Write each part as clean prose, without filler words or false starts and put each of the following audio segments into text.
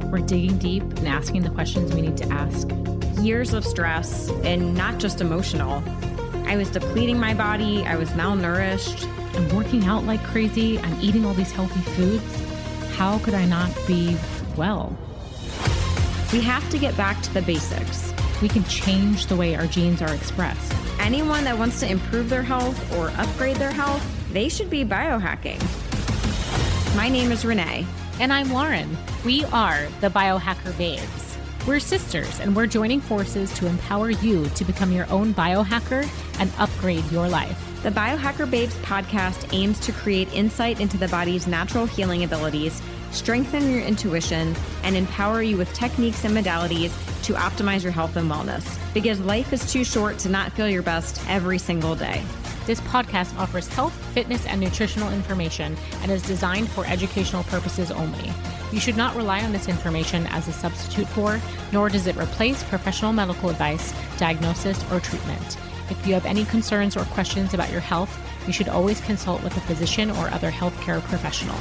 We're digging deep and asking the questions we need to ask. Years of stress, and not just emotional. I was depleting my body. I was malnourished. I'm working out like crazy. I'm eating all these healthy foods. How could I not be well? We have to get back to the basics. We can change the way our genes are expressed. Anyone that wants to improve their health or upgrade their health, they should be biohacking. My name is Renee. And I'm Lauren. We are the Biohacker Babes. We're sisters, and we're joining forces to empower you to become your own biohacker and upgrade your life. The Biohacker Babes podcast aims to create insight into the body's natural healing abilities, strengthen your intuition, and empower you with techniques and modalities to optimize your health and wellness. Because life is too short to not feel your best every single day. This podcast offers health, fitness, and nutritional information and is designed for educational purposes only. You should not rely on this information as a substitute for, nor does it replace professional medical advice, diagnosis, or treatment. If you have any concerns or questions about your health, you should always consult with a physician or other healthcare professional.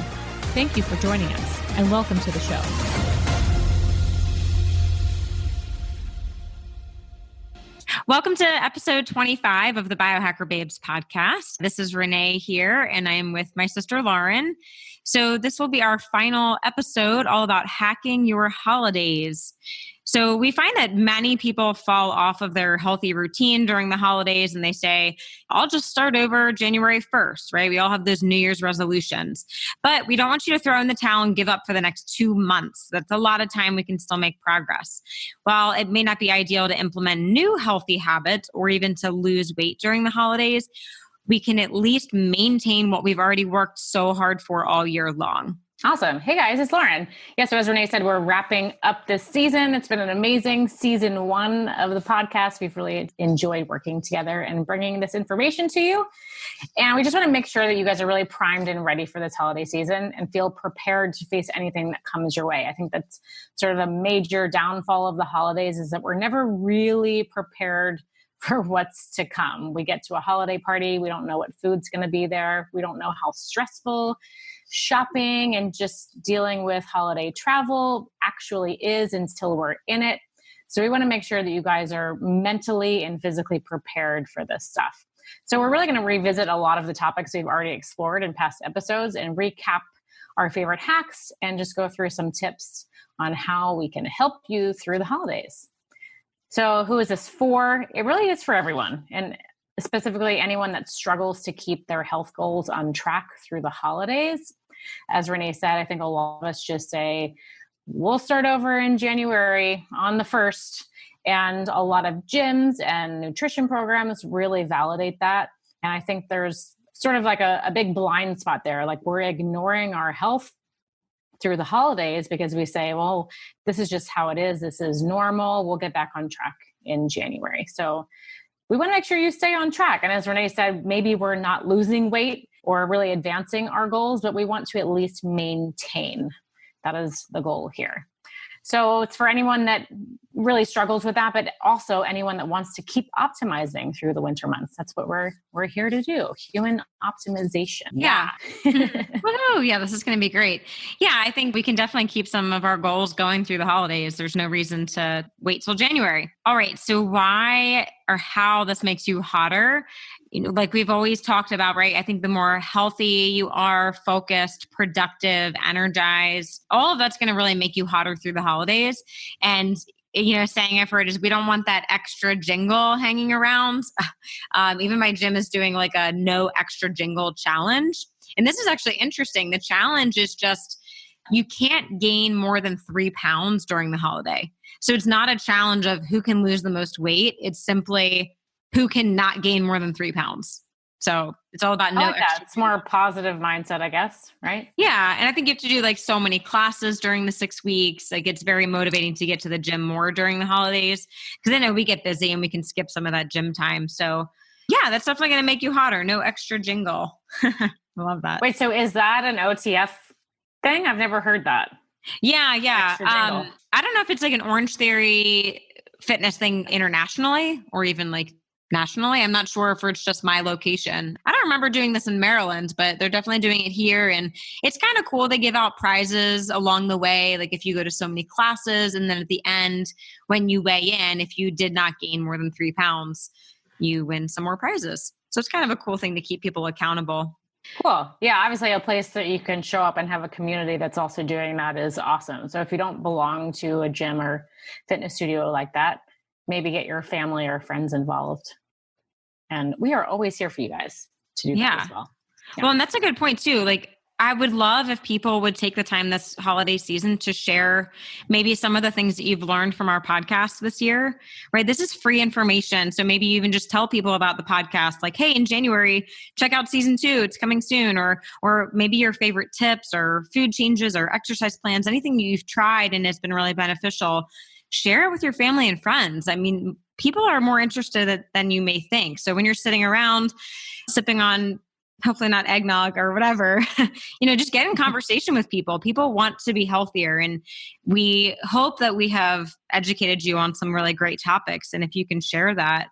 Thank you for joining us, and welcome to the show. Welcome to episode 25 of the Biohacker Babes podcast. This is Renee here, and I am with my sister Lauren. So this will be our final episode all about hacking your holidays. So we find that many people fall off of their healthy routine during the holidays and they say, I'll just start over January 1st, right? We all have those New Year's resolutions. But we don't want you to throw in the towel and give up for the next 2 months. That's a lot of time. We can still make progress. While it may not be ideal to implement new healthy habits or even to lose weight during the holidays, we can at least maintain what we've already worked so hard for all year long. Awesome. Hey guys, it's Lauren. Yeah, so as Renee said, we're wrapping up this season. It's been an amazing season 1 of the podcast. We've really enjoyed working together and bringing this information to you. And we just want to make sure that you guys are really primed and ready for this holiday season and feel prepared to face anything that comes your way. I think that's sort of a major downfall of the holidays is that we're never really prepared for what's to come. We get to a holiday party. We don't know what food's going to be there. We don't know how stressful shopping and just dealing with holiday travel actually is until we're in it. So we want to make sure that you guys are mentally and physically prepared for this stuff. So we're really going to revisit a lot of the topics we've already explored in past episodes and recap our favorite hacks and just go through some tips on how we can help you through the holidays. So who is this for? It really is for everyone. And specifically anyone that struggles to keep their health goals on track through the holidays. As Renee said, I think a lot of us just say, we'll start over in January on the 1st. And a lot of gyms and nutrition programs really validate that. And I think there's sort of like a big blind spot there. Like we're ignoring our health through the holidays because we say, well, this is just how it is. This is normal. We'll get back on track in January. So we want to make sure you stay on track. And as Renee said, maybe we're not losing weight or really advancing our goals, but we want to at least maintain. That is the goal here. So it's for anyone that really struggles with that, but also anyone that wants to keep optimizing through the winter months. That's what we're here to do. Human optimization. Yeah. Woohoo. Yeah, this is going to be great. Yeah, I think we can definitely keep some of our goals going through the holidays. There's no reason to wait till January. All right. So why or how this makes you hotter? You know, like we've always talked about, right? I think the more healthy you are, focused, productive, energized, all of that's going to really make you hotter through the holidays. And, you know, saying I've heard is we don't want that extra jingle hanging around. Even my gym is doing like a no extra jingle challenge. And this is actually interesting. The challenge is just, you can't gain more than 3 pounds during the holiday. So it's not a challenge of who can lose the most weight. It's simply who can not gain more than 3 pounds. So it's all about no extra. It's more a positive mindset, I guess, right? Yeah. And I think you have to do like so many classes during the 6 weeks. Like it's very motivating to get to the gym more during the holidays because I know we get busy and we can skip some of that gym time. So yeah, that's definitely going to make you hotter. No extra jingle. I love that. Wait, so is that an OTF thing? I've never heard that. Yeah. I don't know if it's like an Orange Theory fitness thing internationally or even like nationally. I'm not sure if it's just my location. I don't remember doing this in Maryland, but they're definitely doing it here. And it's kind of cool. They give out prizes along the way. Like if you go to so many classes, and then at the end, when you weigh in, if you did not gain more than 3 pounds, you win some more prizes. So it's kind of a cool thing to keep people accountable. Cool. Yeah, obviously a place that you can show up and have a community that's also doing that is awesome. So if you don't belong to a gym or fitness studio like that, maybe get your family or friends involved. And we are always here for you guys to do that as well. Yeah. Well, and that's a good point too. Like, I would love if people would take the time this holiday season to share maybe some of the things that you've learned from our podcast this year, right? This is free information. So maybe you even just tell people about the podcast, like, hey, in January, check out season 2, it's coming soon. Or maybe your favorite tips or food changes or exercise plans, anything you've tried and it's been really beneficial. Share it with your family and friends. I mean, people are more interested than you may think. So when you're sitting around sipping on, hopefully not eggnog or whatever, just get in conversation with people. People want to be healthier. And we hope that we have educated you on some really great topics. And if you can share that,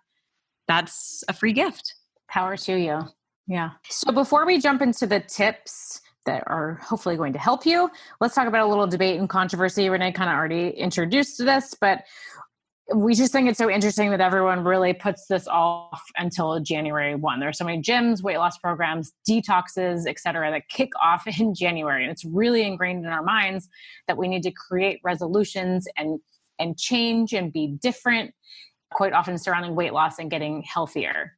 that's a free gift. Power to you. Yeah. So before we jump into the tips that are hopefully going to help you, let's talk about a little debate and controversy. Renee kind of already introduced this, but we just think it's so interesting that everyone really puts this off until January 1. There are so many gyms, weight loss programs, detoxes, et cetera, that kick off in January. And it's really ingrained in our minds that we need to create resolutions and change and be different, quite often surrounding weight loss and getting healthier.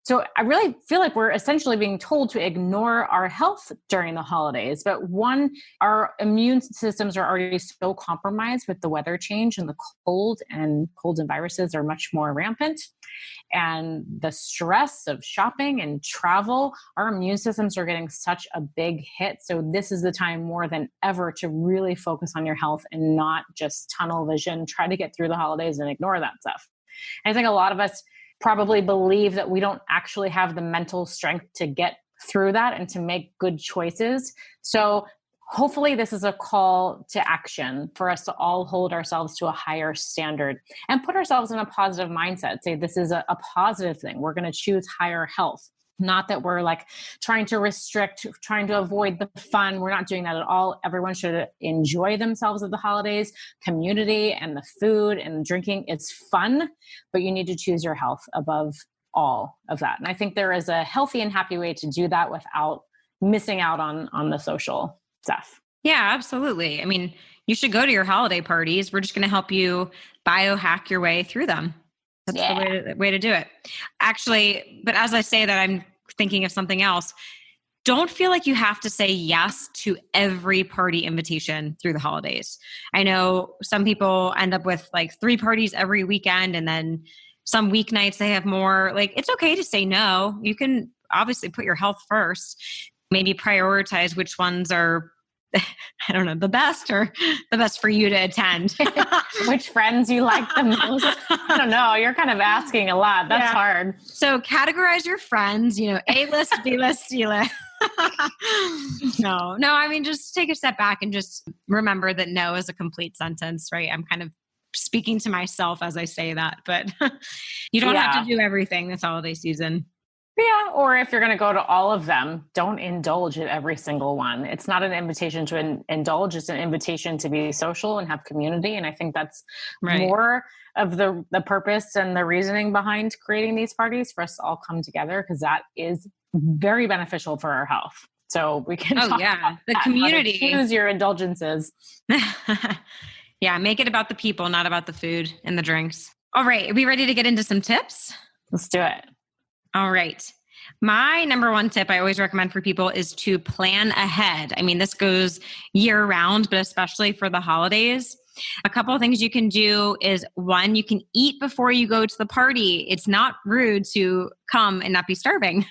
So I really feel like we're essentially being told to ignore our health during the holidays. But one, our immune systems are already so compromised with the weather change and the colds and viruses are much more rampant. And the stress of shopping and travel, our immune systems are getting such a big hit. So this is the time more than ever to really focus on your health and not just tunnel vision, try to get through the holidays and ignore that stuff. And I think a lot of us probably believe that we don't actually have the mental strength to get through that and to make good choices. So hopefully this is a call to action for us to all hold ourselves to a higher standard and put ourselves in a positive mindset. Say this is a positive thing. We're going to choose higher health. Not that we're like trying to restrict, trying to avoid the fun. We're not doing that at all. Everyone should enjoy themselves at the holidays. Community and the food and drinking is fun, but you need to choose your health above all of that. And I think there is a healthy and happy way to do that without missing out on the social stuff. Yeah, absolutely. I mean, you should go to your holiday parties. We're just going to help you biohack your way through them. That's the way to do it. Actually, but as I say that, I'm thinking of something else. Don't feel like you have to say yes to every party invitation through the holidays. I know some people end up with like 3 parties every weekend, and then some weeknights they have more. Like, it's okay to say no. You can obviously put your health first. Maybe prioritize which ones are, I don't know, the best or the best for you to attend. Which friends you like the most? I don't know. You're kind of asking a lot. That's hard. So categorize your friends, A list, B list, C list. No, I mean, just take a step back and just remember that no is a complete sentence, right? I'm kind of speaking to myself as I say that, but you don't have to do everything this holiday season. Yeah, or if you're going to go to all of them, don't indulge at every single one. It's not an invitation to indulge. It's an invitation to be social and have community. And I think that's more of the purpose and the reasoning behind creating these parties, for us to all come together, because that is very beneficial for our health. So we can talk about the community. Choose your indulgences. Yeah, make it about the people, not about the food and the drinks. All right, are we ready to get into some tips? Let's do it. All right. My number one tip I always recommend for people is to plan ahead. I mean, this goes year round, but especially for the holidays. A couple of things you can do is, one, you can eat before you go to the party. It's not rude to come and not be starving.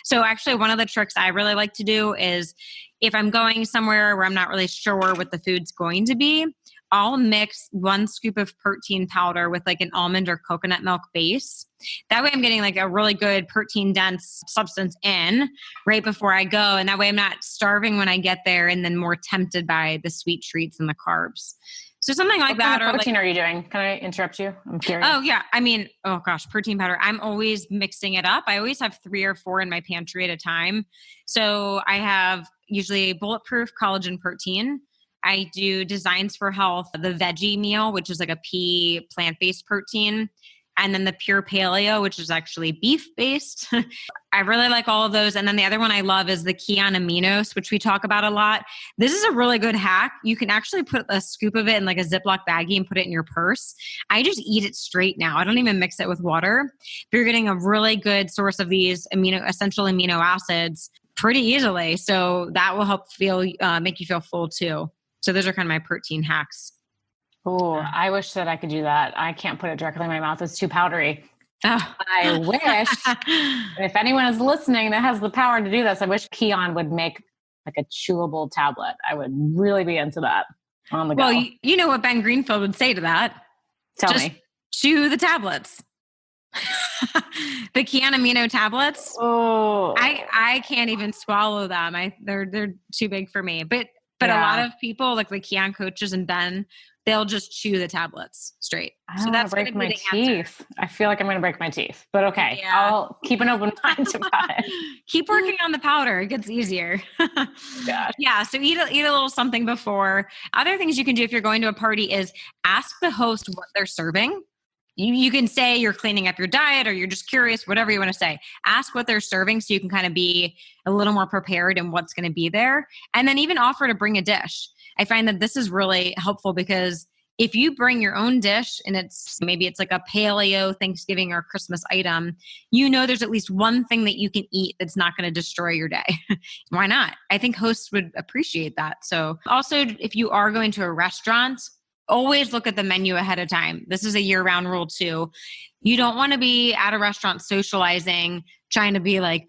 So actually, one of the tricks I really like to do is, if I'm going somewhere where I'm not really sure what the food's going to be, I'll mix 1 scoop of protein powder with like an almond or coconut milk base. That way I'm getting like a really good protein dense substance in right before I go. And that way I'm not starving when I get there and then more tempted by the sweet treats and the carbs. So something like what that. Kind of protein are you doing? Can I interrupt you? I'm curious. Oh yeah. I mean, oh gosh, protein powder. I'm always mixing it up. I always have 3 or 4 in my pantry at a time. So I have usually bulletproof collagen protein. I do Designs for Health, the veggie meal, which is like a pea plant-based protein. And then the pure paleo, which is actually beef-based. I really like all of those. And then the other one I love is the Kion Aminos, which we talk about a lot. This is a really good hack. You can actually put a scoop of it in like a Ziploc baggie and put it in your purse. I just eat it straight now. I don't even mix it with water. But you're getting a really good source of these essential amino acids pretty easily. So that will help make you feel full too. So those are kind of my protein hacks. Oh, I wish that I could do that. I can't put it directly in my mouth. It's too powdery. Oh. I wish, if anyone is listening that has the power to do this, I wish Kion would make like a chewable tablet. I would really be into that on the go. Well, you know what Ben Greenfield would say to that? Tell Just me. chew the tablets. The Kion Amino tablets. Oh, I can't even swallow them. They're too big for me. But a lot of people, like the Kion coaches and Ben, they'll just chew the tablets straight. So that's going to break my teeth. I feel like I'm going to break my teeth, but okay. Yeah. I'll keep an open mind about it. Keep working on the powder. It gets easier. Yeah. So eat a little something before. Other things you can do if you're going to a party is ask the host what they're serving. You can say you're cleaning up your diet or you're just curious, whatever you want to say. Ask what they're serving so you can kind of be a little more prepared in what's going to be there. And then even offer to bring a dish. I find that this is really helpful because if you bring your own dish and maybe it's like a paleo Thanksgiving or Christmas item, there's at least one thing that you can eat that's not going to destroy your day. Why not? I think hosts would appreciate that. So also, if you are going to a restaurant, always look at the menu ahead of time. This is a year-round rule too. You don't want to be at a restaurant socializing, trying to be like,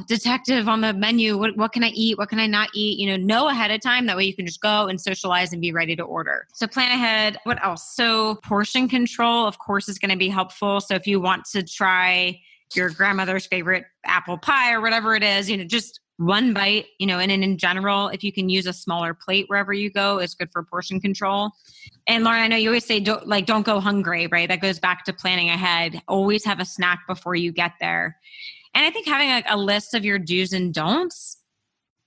detective on the menu. What can I eat? What can I not eat? Know ahead of time. That way you can just go and socialize and be ready to order. So plan ahead. What else? So portion control, of course, is going to be helpful. So if you want to try your grandmother's favorite apple pie or whatever it is, just one bite, and in general, if you can use a smaller plate wherever you go, it's good for portion control. And Lauren, I know you always say, don't go hungry, right? That goes back to planning ahead. Always have a snack before you get there. And I think having a list of your do's and don'ts.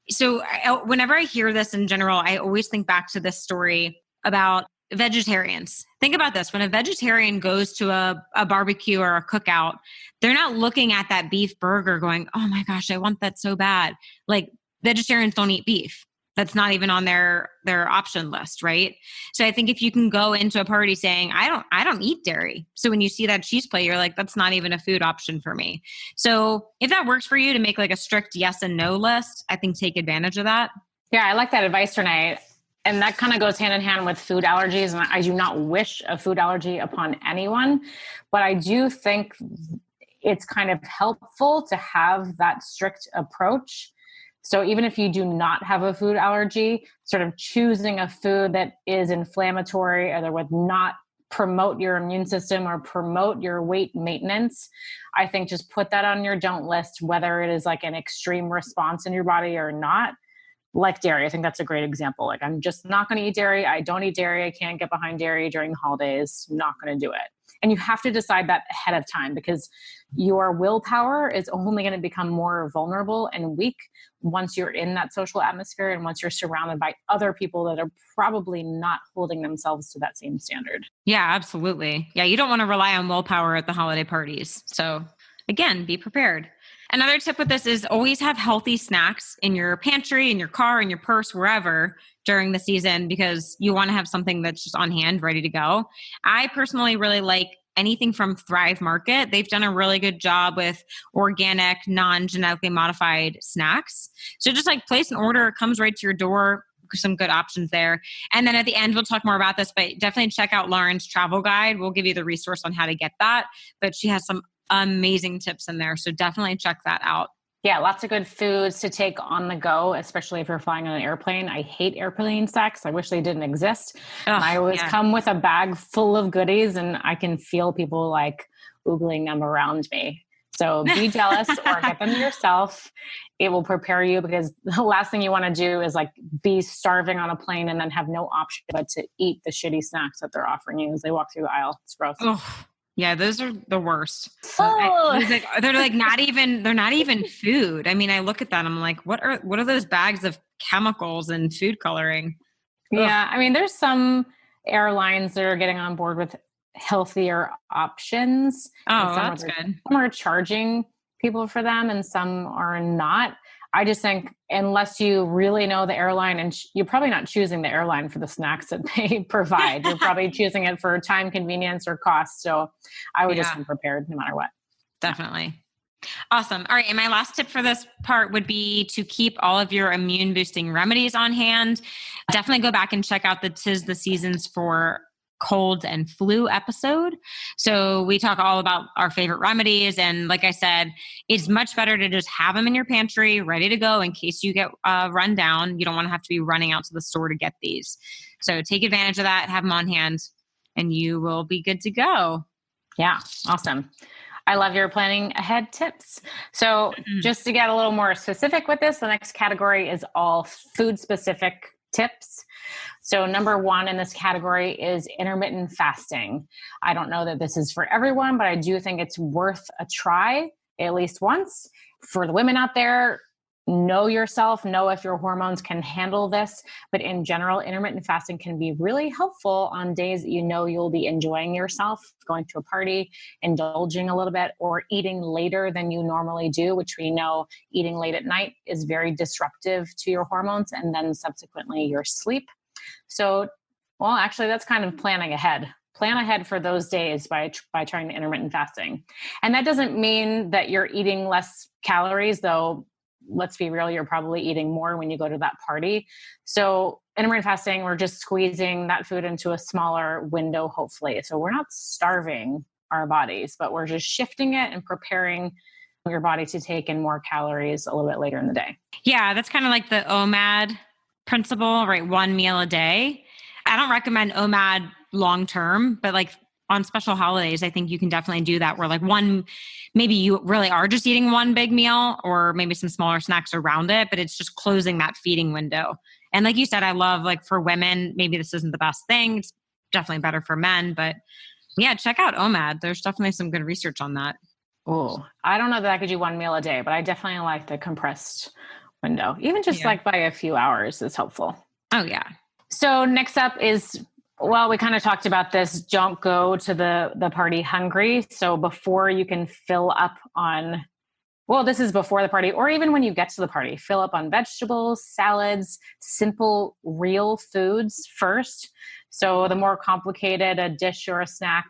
So whenever I hear this in general, I always think back to this story about vegetarians. Think about this. When a vegetarian goes to a barbecue or a cookout, they're not looking at that beef burger going, oh my gosh, I want that so bad. Like vegetarians don't eat beef. That's not even on their option list, right? So I think if you can go into a party saying, I don't eat dairy. So when you see that cheese plate, you're like, that's not even a food option for me. So if that works for you to make like a strict yes and no list, I think take advantage of that. Yeah, I like that advice, Renee. And that kind of goes hand in hand with food allergies. And I do not wish a food allergy upon anyone, but I do think it's kind of helpful to have that strict approach. So even if you do not have a food allergy, sort of choosing a food that is inflammatory or that would not promote your immune system or promote your weight maintenance, I think just put that on your don't list, whether it is like an extreme response in your body or not. Like dairy, I think that's a great example. Like, I'm just not going to eat dairy. I don't eat dairy. I can't get behind dairy during the holidays. I'm not going to do it. And you have to decide that ahead of time because your willpower is only going to become more vulnerable and weak once you're in that social atmosphere and once you're surrounded by other people that are probably not holding themselves to that same standard. Yeah, absolutely. Yeah, you don't want to rely on willpower at the holiday parties. So again, be prepared. Another tip with this is always have healthy snacks in your pantry, in your car, in your purse, wherever during the season, because you want to have something that's just on hand, ready to go. I personally really like anything from Thrive Market. They've done a really good job with organic, non-genetically modified snacks. So just like place an order, it comes right to your door. Some good options there. And then at the end, we'll talk more about this, but definitely check out Lauren's travel guide. We'll give you the resource on how to get that, but she has some amazing tips in there. So definitely check that out. Yeah, lots of good foods to take on the go, especially if you're flying on an airplane. I hate airplane snacks. I wish they didn't exist. And I always come with a bag full of goodies, and I can feel people like oogling them around me. So be jealous or get them yourself. It will prepare you, because the last thing you want to do is like be starving on a plane and then have no option but to eat the shitty snacks that they're offering you as they walk through the aisle. It's gross. Oh, yeah, those are the worst. Oh. They're like they're not even food. I mean, I look at that, I'm like, what are those bags of chemicals and food coloring? Yeah. I mean, there's some airlines that are getting on board with healthier options. Oh, that's good. Some are charging people for them and some are not. I just think unless you really know the airline, and you're probably not choosing the airline for the snacks that they provide. You're probably choosing it for time, convenience, or cost. So I would just be prepared no matter what. Definitely. Awesome. All right. And my last tip for this part would be to keep all of your immune boosting remedies on hand. Definitely go back and check out the 'Tis the Seasons for Cold and Flu episode. So we talk all about our favorite remedies. And like I said, it's much better to just have them in your pantry ready to go in case you get run down. You don't want to have to be running out to the store to get these. So take advantage of that, have them on hand, and you will be good to go. Yeah. Awesome. I love your planning ahead tips. So just to get a little more specific with this, the next category is all food specific tips. So number 1 in this category is intermittent fasting. I don't know that this is for everyone, but I do think it's worth a try at least once. For the women out there, know yourself, know if your hormones can handle this. But in general, intermittent fasting can be really helpful on days that you know you'll be enjoying yourself, going to a party, indulging a little bit, or eating later than you normally do, which we know eating late at night is very disruptive to your hormones and then subsequently your sleep. So, well, actually, that's kind of planning ahead. Plan ahead for those days by trying the intermittent fasting. And that doesn't mean that you're eating less calories, though. Let's be real, you're probably eating more when you go to that party. So intermittent fasting, we're just squeezing that food into a smaller window, hopefully. So we're not starving our bodies, but we're just shifting it and preparing your body to take in more calories a little bit later in the day. Yeah, that's kind of like the OMAD principle, right? 1 meal a day. I don't recommend OMAD long-term, but like on special holidays, I think you can definitely do that where like maybe you really are just eating one big meal or maybe some smaller snacks around it, but it's just closing that feeding window. And like you said, I love like for women, maybe this isn't the best thing. It's definitely better for men, but yeah, check out OMAD. There's definitely some good research on that. Oh, I don't know that I could do 1 meal a day, but I definitely like the compressed window. Even just like by a few hours is helpful. Oh yeah. So next up is, well, we kind of talked about this. Don't go to the party hungry. So before you can fill up on, well, this is before the party, or even when you get to the party, fill up on vegetables, salads, simple, real foods first. So the more complicated a dish or a snack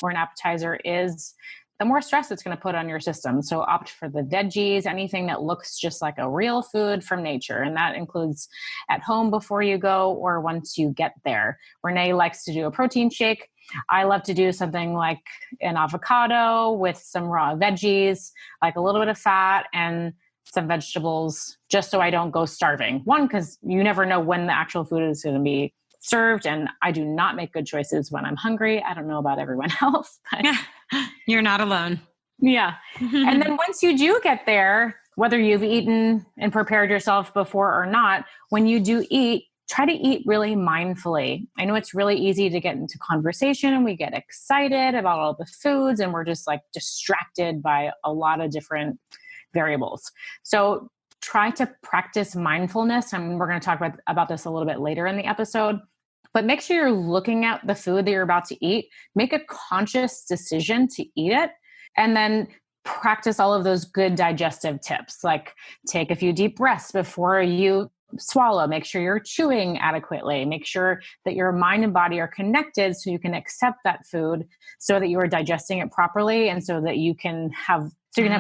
or an appetizer is, the more stress it's going to put on your system. So opt for the veggies, anything that looks just like a real food from nature. And that includes at home before you go or once you get there. Renee likes to do a protein shake. I love to do something like an avocado with some raw veggies, like a little bit of fat and some vegetables, just so I don't go starving. One, because you never know when the actual food is going to be served. And I do not make good choices when I'm hungry. I don't know about everyone else, but you're not alone. Yeah. And then once you do get there, whether you've eaten and prepared yourself before or not, when you do eat, try to eat really mindfully. I know it's really easy to get into conversation and we get excited about all the foods and we're just like distracted by a lot of different variables. So try to practice mindfulness. And we're going to talk about this a little bit later in the episode. But make sure you're looking at the food that you're about to eat. Make a conscious decision to eat it. And then practice all of those good digestive tips, like take a few deep breaths before you swallow. Make sure you're chewing adequately. Make sure that your mind and body are connected so you can accept that food so that you are digesting it properly and so that you can have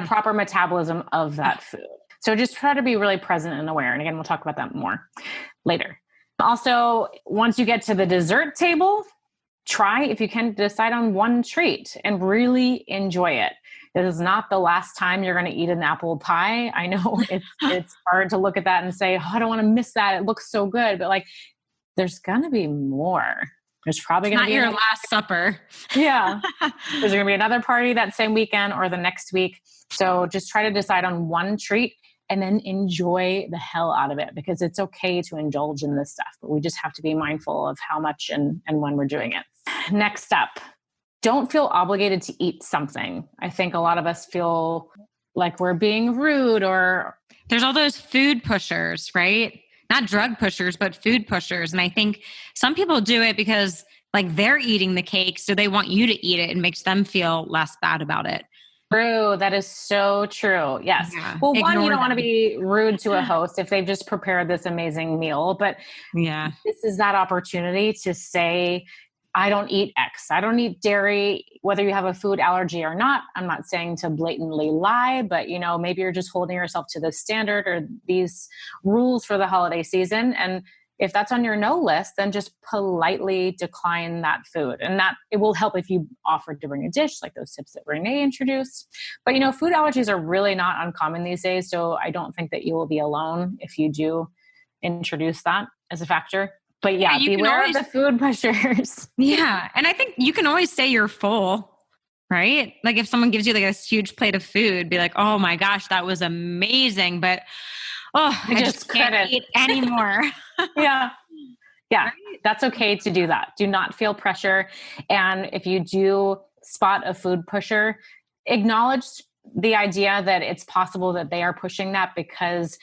proper metabolism of that food. So just try to be really present and aware. And again, we'll talk about that more later. Also, once you get to the dessert table, try, if you can, decide on one treat and really enjoy it. This is not the last time you're going to eat an apple pie. I know it's hard to look at that and say, oh, I don't want to miss that. It looks so good. But like, there's going to be more. There's probably going to be your last supper. Yeah. There's going to be another party that same weekend or the next week. So just try to decide on one treat and then enjoy the hell out of it, because it's okay to indulge in this stuff, but we just have to be mindful of how much and when we're doing it. Next up, don't feel obligated to eat something. I think a lot of us feel like we're being rude, or there's all those food pushers, right? Not drug pushers, but food pushers. And I think some people do it because like they're eating the cake, so they want you to eat it and makes them feel less bad about it. True. That is so true. Yes. Yeah. Well, one, you don't want to be rude to a host if they've just prepared this amazing meal, but yeah, this is that opportunity to say, I don't eat X. I don't eat dairy, whether you have a food allergy or not. I'm not saying to blatantly lie, but maybe you're just holding yourself to this standard or these rules for the holiday season. And if that's on your no list, then just politely decline that food. And that it will help if you offer to bring a dish, like those tips that Renee introduced. But food allergies are really not uncommon these days. So I don't think that you will be alone if you do introduce that as a factor. But yeah, beware of the food pushers. Yeah. And I think you can always say you're full, right? Like if someone gives you like a huge plate of food, be like, oh my gosh, that was amazing. But I just can't eat anymore. Yeah. Yeah. Right? That's okay to do that. Do not feel pressure. And if you do spot a food pusher, acknowledge the idea that it's possible that they are pushing that because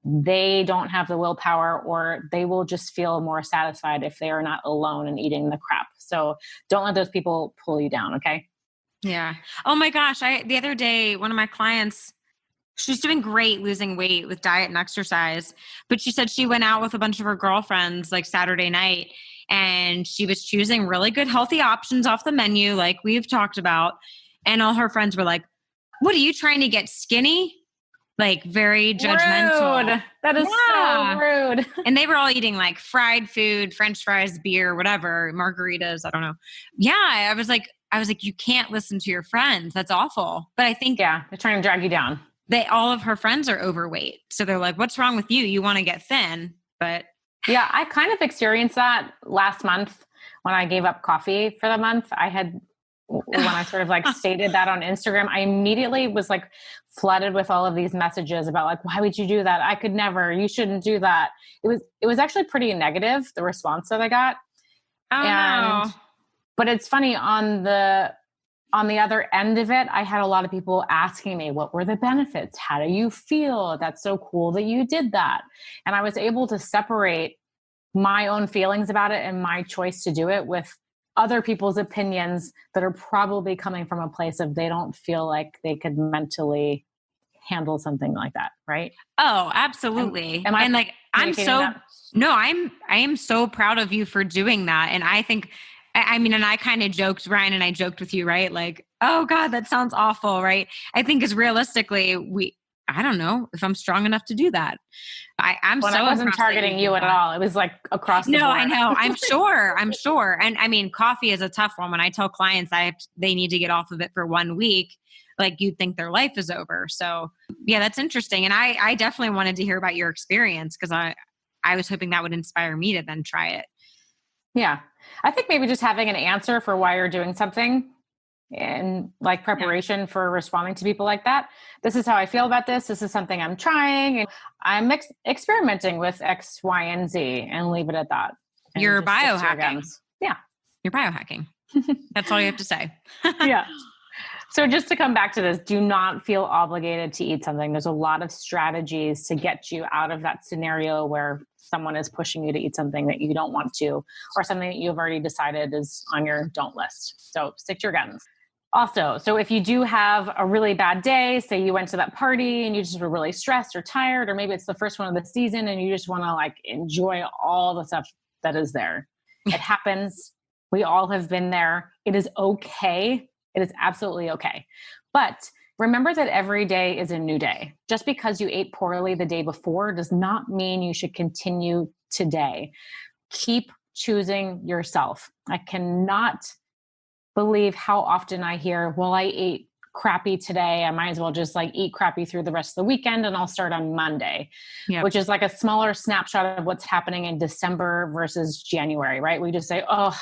they don't have the willpower, or they will just feel more satisfied if they are not alone and eating the crap. So don't let those people pull you down. Okay. Yeah. Oh my gosh. The other day, one of my clients, she's doing great losing weight with diet and exercise, but she said she went out with a bunch of her girlfriends like Saturday night, and she was choosing really good healthy options off the menu like we've talked about. And all her friends were like, what are you trying to get skinny? Like very judgmental. Rude. That is so rude. And they were all eating like fried food, French fries, beer, whatever, margaritas. I don't know. Yeah. I was like, you can't listen to your friends. That's awful. But I think they're trying to drag you down. All of her friends are overweight. So they're like, what's wrong with you? You want to get thin. But yeah, I kind of experienced that last month when I gave up coffee for the month. When I sort of like stated that on Instagram, I immediately was like flooded with all of these messages about like, why would you do that? I could never, you shouldn't do that. It was actually pretty negative, the response that I got. But it's funny, on the other end of it, I had a lot of people asking me, what were the benefits? How do you feel? That's so cool that you did that. And I was able to separate my own feelings about it and my choice to do it with other people's opinions that are probably coming from a place of they don't feel like they could mentally handle something like that. Right. Oh, absolutely. I am so proud of you for doing that. And I think, and I kind of joked, Ryan and I joked with you, right? Like, oh God, that sounds awful. Right. I think is realistically, I don't know if I'm strong enough to do that. I wasn't targeting you at all. It was like across the board. No, I know. I'm sure. And I mean, coffee is a tough one. When I tell clients they need to get off of it for 1 week, like you'd think their life is over. So yeah, that's interesting. And I definitely wanted to hear about your experience because I was hoping that would inspire me to then try it. Yeah. I think maybe just having an answer for why you're doing something and like preparation for responding to people like that. This is how I feel about this. This is something I'm trying. And I'm experimenting with X, Y, and Z, and leave it at that. You're biohacking. Yeah. You're biohacking. That's all you have to say. Yeah. So just to come back to this, do not feel obligated to eat something. There's a lot of strategies to get you out of that scenario where someone is pushing you to eat something that you don't want to, or something that you've already decided is on your don't list. So stick to your guns. Also, so if you do have a really bad day, say you went to that party and you just were really stressed or tired, or maybe it's the first one of the season and you just want to like enjoy all the stuff that is there. It happens. We all have been there. It is okay. It is absolutely okay. But remember that every day is a new day. Just because you ate poorly the day before does not mean you should continue today. Keep choosing yourself. I cannot believe how often I hear, well, I ate crappy today. I might as well just like eat crappy through the rest of the weekend and I'll start on Monday, which is like a smaller snapshot of what's happening in December versus January, right? We just say, oh,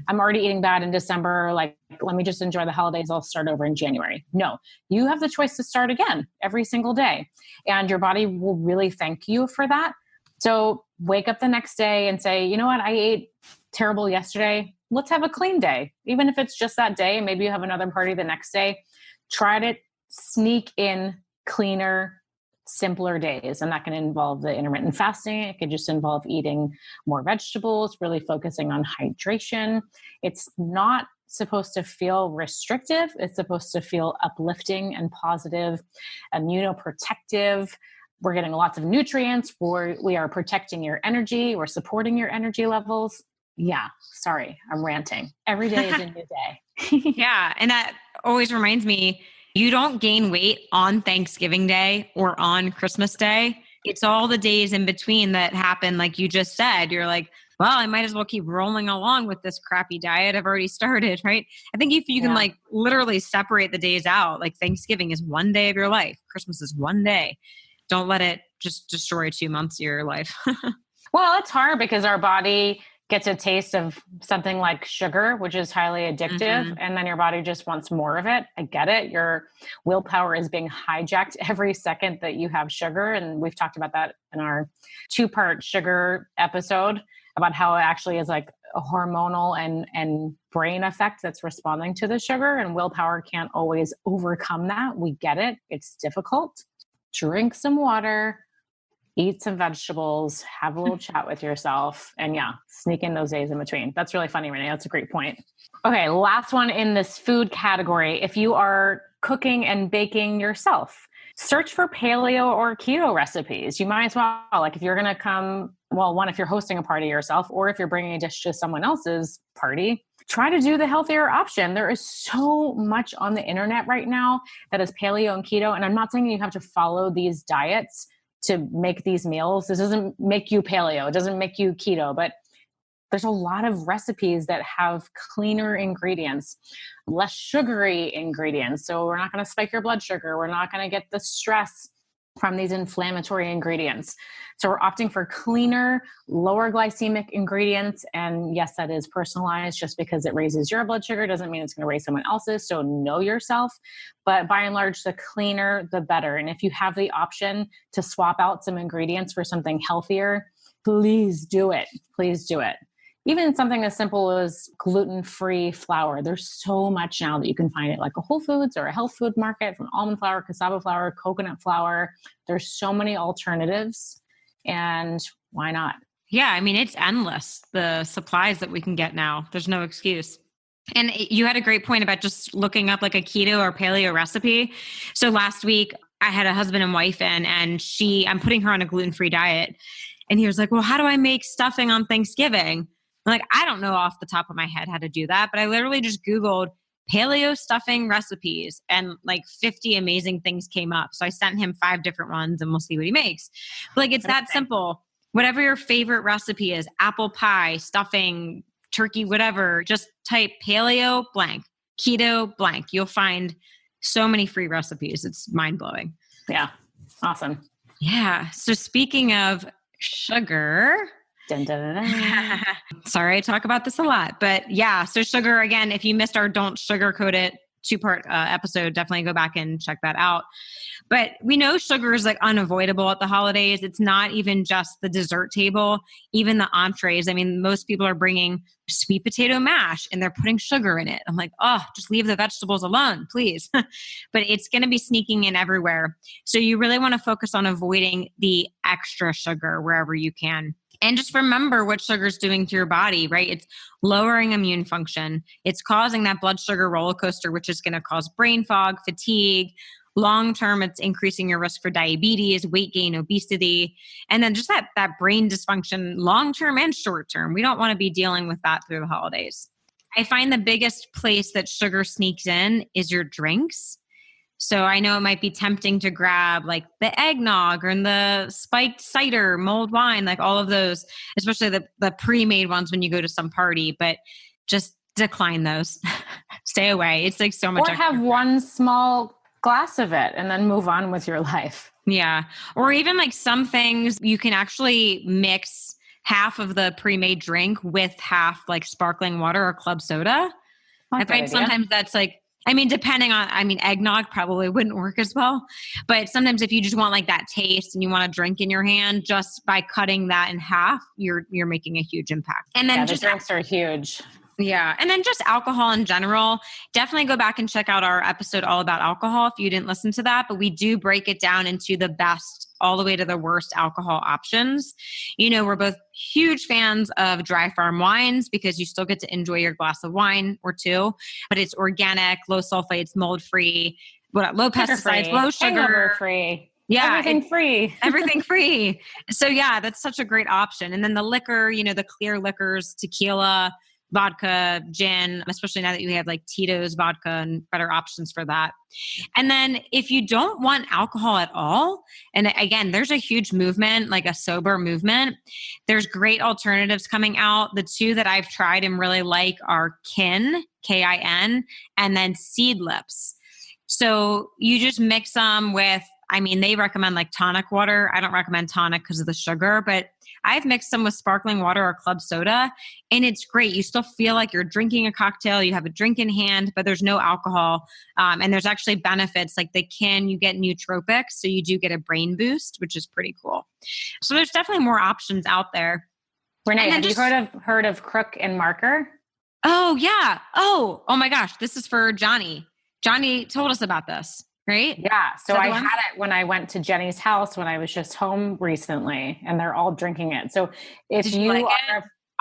I'm already eating bad in December. Like, let me just enjoy the holidays. I'll start over in January. No, you have the choice to start again every single day. And your body will really thank you for that. So wake up the next day and say, you know what? I ate terrible yesterday. Let's have a clean day. Even if it's just that day, maybe you have another party the next day. Try to sneak in cleaner, simpler days. And that can involve the intermittent fasting. It could just involve eating more vegetables, really focusing on hydration. It's not supposed to feel restrictive. It's supposed to feel uplifting and positive, immunoprotective. We're getting lots of nutrients. We are protecting your energy. We're supporting your energy levels. Yeah, sorry, I'm ranting. Every day is a new day. Yeah. And that always reminds me, you don't gain weight on Thanksgiving Day or on Christmas Day. It's all the days in between that happen. Like you just said, you're like, well, I might as well keep rolling along with this crappy diet I've already started, right? I think if you can like literally separate the days out, like Thanksgiving is one day of your life. Christmas is one day. Don't let it just destroy 2 months of your life. Well, it's hard because our body gets a taste of something like sugar, which is highly addictive. And then your body just wants more of it. I get it. Your willpower is being hijacked every second that you have sugar. And we've talked about that in our 2-part sugar episode about how it actually is like a hormonal and brain effect that's responding to the sugar, and willpower can't always overcome that. We get it. It's difficult. Drink some water, eat some vegetables, have a little chat with yourself, and sneak in those days in between. That's really funny, Renee. That's a great point. Okay, last one in this food category. If you are cooking and baking yourself, search for paleo or keto recipes. You might as well, like if you're going to come, well, one, if you're hosting a party yourself, or if you're bringing a dish to someone else's party, try to do the healthier option. There is so much on the internet right now that is paleo and keto. And I'm not saying you have to follow these diets to make these meals. This doesn't make you paleo. It doesn't make you keto, but there's a lot of recipes that have cleaner ingredients, less sugary ingredients. So we're not going to spike your blood sugar. We're not going to get the stress from these inflammatory ingredients. So we're opting for cleaner, lower glycemic ingredients. And yes, that is personalized. Just because it raises your blood sugar doesn't mean it's going to raise someone else's. So know yourself. But by and large, the cleaner, the better. And if you have the option to swap out some ingredients for something healthier, please do it. Please do it. Even something as simple as gluten-free flour. There's so much now that you can find it, like a Whole Foods or a health food market, from almond flour, cassava flour, coconut flour. There's so many alternatives, and why not? Yeah, I mean, it's endless, the supplies that we can get now. There's no excuse. And you had a great point about just looking up like a keto or paleo recipe. So last week I had a husband and wife in, and I'm putting her on a gluten-free diet. And he was like, well, how do I make stuffing on Thanksgiving? I'm like, I don't know off the top of my head how to do that, but I literally just Googled paleo stuffing recipes and like 50 amazing things came up. So I sent him 5 different ones and we'll see what he makes. But like, it's that simple. Whatever your favorite recipe is, apple pie, stuffing, turkey, whatever, just type paleo blank, keto blank. You'll find so many free recipes. It's mind blowing. Yeah. Awesome. Yeah. So speaking of sugar, Dun, dun, dun, dun. Sorry, I talk about this a lot, but yeah. So sugar, again, if you missed our Don't Sugarcoat It 2-part episode, definitely go back and check that out. But we know sugar is like unavoidable at the holidays. It's not even just the dessert table, even the entrees. I mean, most people are bringing sweet potato mash and they're putting sugar in it. I'm like, oh, just leave the vegetables alone, please. But it's going to be sneaking in everywhere. So you really want to focus on avoiding the extra sugar wherever you can. And just remember what sugar is doing to your body, right? It's lowering immune function. It's causing that blood sugar roller coaster, which is going to cause brain fog, fatigue. Long-term, it's increasing your risk for diabetes, weight gain, obesity, and then just that brain dysfunction, long-term and short-term. We don't want to be dealing with that through the holidays. I find the biggest place that sugar sneaks in is your drinks. So I know it might be tempting to grab like the eggnog or the spiked cider, mulled wine, like all of those, especially the pre-made ones when you go to some party, but just decline those. Stay away. It's like so much. Or have one small glass of it and then move on with your life. Yeah. Or even like some things you can actually mix half of the pre-made drink with half like sparkling water or club soda. I find sometimes that's like, depending on, eggnog probably wouldn't work as well, but sometimes if you just want like that taste and you want a drink in your hand, just by cutting that in half, you're making a huge impact. And then the drinks are huge. Yeah. And then just alcohol in general, definitely go back and check out our episode all about alcohol if you didn't listen to that, but we do break it down into the best all the way to the worst alcohol options. We're both huge fans of dry farm wines because you still get to enjoy your glass of wine or two, but it's organic, low sulfates, mold free, low pesticides, low sugar. Free. Yeah. Everything free. Everything free. So yeah, that's such a great option. And then the liquor, the clear liquors, tequila, vodka, gin, especially now that you have like Tito's vodka and better options for that. And then if you don't want alcohol at all, and again, there's a huge movement, like a sober movement, there's great alternatives coming out. The two that I've tried and really like are Kin, K-I-N, and then Seed Lips. So you just mix them with, they recommend like tonic water. I don't recommend tonic because of the sugar, but I've mixed them with sparkling water or club soda, and it's great. You still feel like you're drinking a cocktail. You have a drink in hand, but there's no alcohol. And there's actually benefits like you get nootropics. So you do get a brain boost, which is pretty cool. So there's definitely more options out there. Renee, have you heard of Crook and Marker? Oh, yeah. Oh my gosh. This is for Johnny. Johnny told us about this. Right? Yeah. So I had it when I went to Jenny's house when I was just home recently, and they're all drinking it. So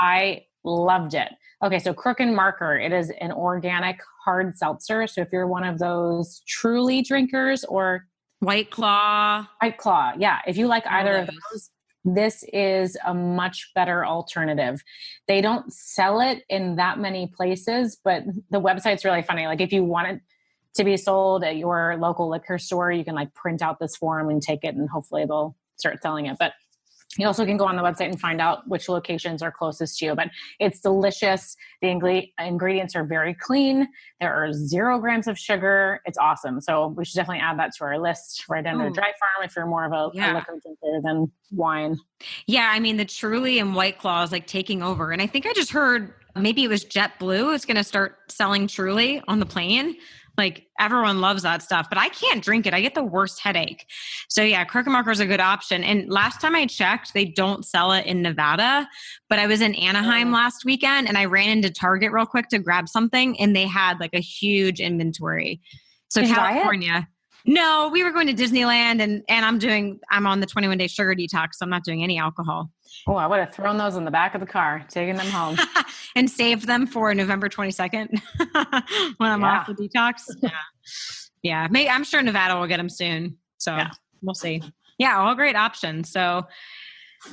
I loved it. Okay. So Crook and Marker, it is an organic hard seltzer. So if you're one of those truly drinkers or White Claw. Yeah. If you like either of those, this is a much better alternative. They don't sell it in that many places, but the website's really funny. Like if you want it to be sold at your local liquor store, you can like print out this form and take it, and hopefully they'll start selling it. But you also can go on the website and find out which locations are closest to you. But it's delicious. The ingredients are very clean. There are 0 grams of sugar. It's awesome. So we should definitely add that to our list right under Dry Farm if you're more of a liquor drinker than wine. Yeah, the Truly and White Claw is like taking over. And I think I just heard maybe it was JetBlue is going to start selling Truly on the plane. Like everyone loves that stuff, but I can't drink it. I get the worst headache. So yeah, Crook and Marker is a good option. And last time I checked, they don't sell it in Nevada, but I was in Anaheim last weekend and I ran into Target real quick to grab something and they had like a huge inventory. So Did California. No, we were going to Disneyland and I'm on the 21-day sugar detox. So I'm not doing any alcohol. Oh, I would have thrown those in the back of the car, taking them home. And saved them for November 22nd when I'm off the detox. Yeah. Maybe, I'm sure Nevada will get them soon. So we'll see. Yeah. All great options. So,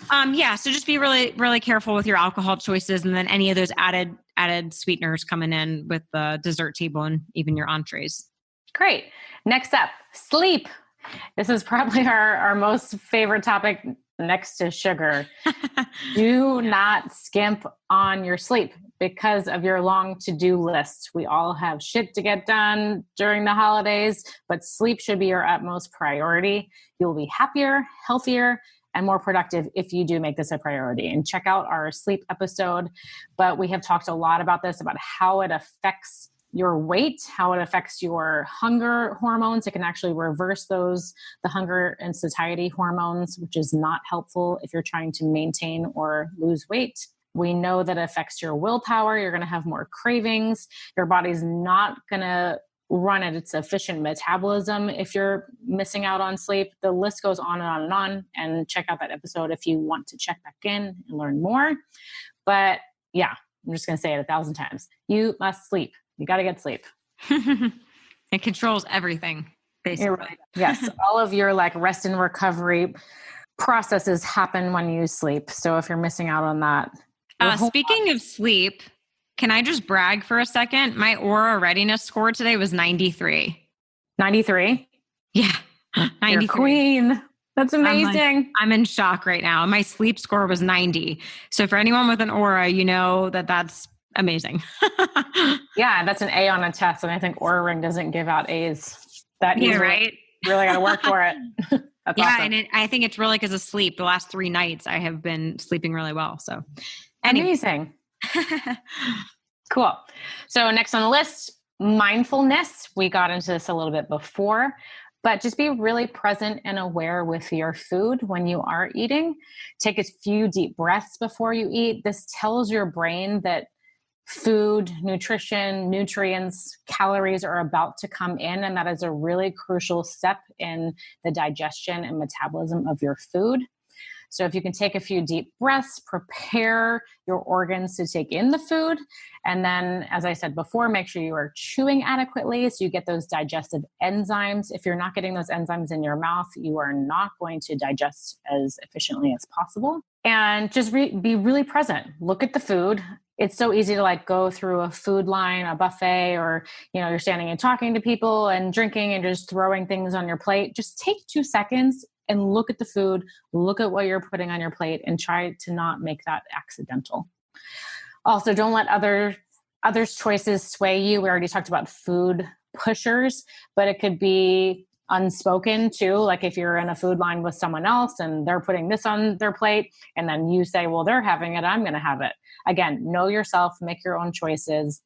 so just be really, really careful with your alcohol choices. And then any of those added sweeteners coming in with the dessert table and even your entrees. Great. Next up, sleep. This is probably our most favorite topic next to sugar. Do not skimp on your sleep because of your long to-do list. We all have shit to get done during the holidays, but sleep should be your utmost priority. You'll be happier, healthier, and more productive if you do make this a priority. And check out our sleep episode. But we have talked a lot about this, about how it affects your weight, how it affects your hunger hormones. It can actually reverse the hunger and satiety hormones, which is not helpful if you're trying to maintain or lose weight. We know that it affects your willpower. You're going to have more cravings. Your body's not going to run at its efficient metabolism if you're missing out on sleep. The list goes on and on and on. And check out that episode if you want to check back in and learn more. But yeah, I'm just going to say it 1,000 times. You must sleep. You got to get sleep. It controls everything, basically. Right. Yes. All of your like rest and recovery processes happen when you sleep. So if you're missing out on that. Speaking of sleep, can I just brag for a second? My Aura readiness score today was 93. 93. Yeah. You're a 93. queen. That's amazing. I'm in shock right now. My sleep score was 90. So for anyone with an aura, you know that that's amazing. Yeah, that's an A on a test. And I think Aura Ring doesn't give out A's that easily. Right? Really got to work for it. That's awesome. And I think it's really because of sleep. The last 3 nights I have been sleeping really well. So anyway. Amazing. Cool. So next on the list, mindfulness. We got into this a little bit before, but just be really present and aware with your food when you are eating. Take a few deep breaths before you eat. This tells your brain that food, nutrition, nutrients, calories are about to come in, and that is a really crucial step in the digestion and metabolism of your food. So if you can take a few deep breaths, prepare your organs to take in the food. And then, as I said before, make sure you are chewing adequately so you get those digestive enzymes. If you're not getting those enzymes in your mouth, you are not going to digest as efficiently as possible. And just be really present. Look at the food. It's so easy to like go through a food line, a buffet, or, you're standing and talking to people and drinking and just throwing things on your plate. Just take 2 seconds and look at the food, look at what you're putting on your plate, and try to not make that accidental. Also, don't let others' choices sway you. We already talked about food pushers, but it could be unspoken too. Like if you're in a food line with someone else and they're putting this on their plate, and then you say, well, they're having it, I'm going to have it. Again, know yourself, make your own choices,